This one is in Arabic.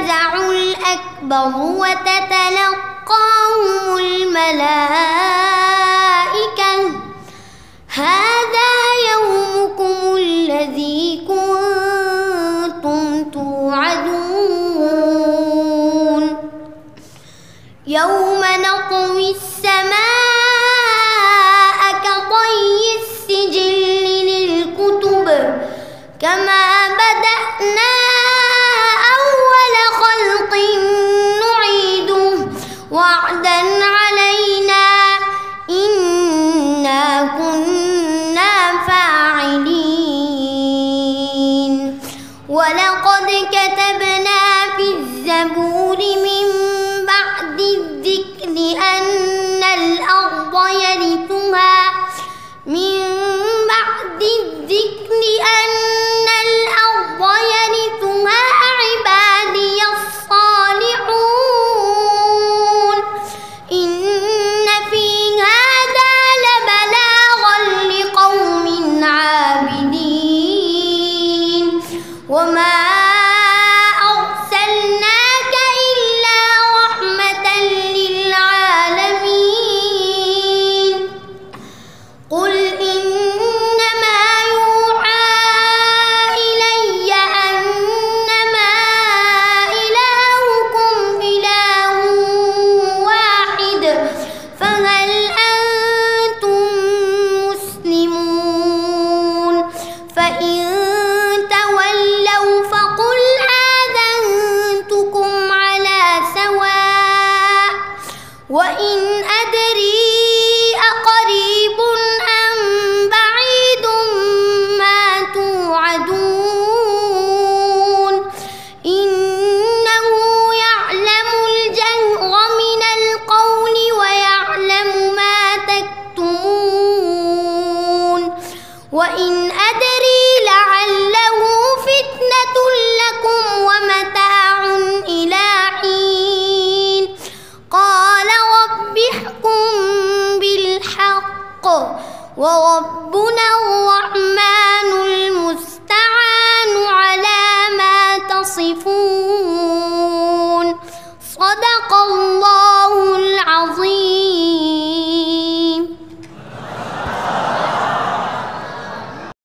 الفزع الأكبر وتتلقاهم الملائكة هذا يومكم الذي كنتم توعدون يوم نطوي السماء كطي السجل للكتب كما بدأنا أول خلق نعيده وعدا علينا إنا كنا فاعلين ولقد كتبنا في الزبور من بعد الذكر أن الأرض يرثها عبادي الصالحون إن في هذا لبلاغا لقوم عابدين وما أرسلناك إلا رحمة للعالمين قل إنما يوحى إلي أنما إلهكم إله واحد فهل أنتم مسلمون فإن تولوا فقل آذنتكم على سواء وإن أدري أقريب أم بعيد ما توعدون إنه يعلم الجهر من القول ويعلم ما تكتمون وإن أدري لعله فتنة لكم ومتاع إلى حين قال رب احكم بالحق وربنا الرحمن المستعان على ما تصفون صدق الله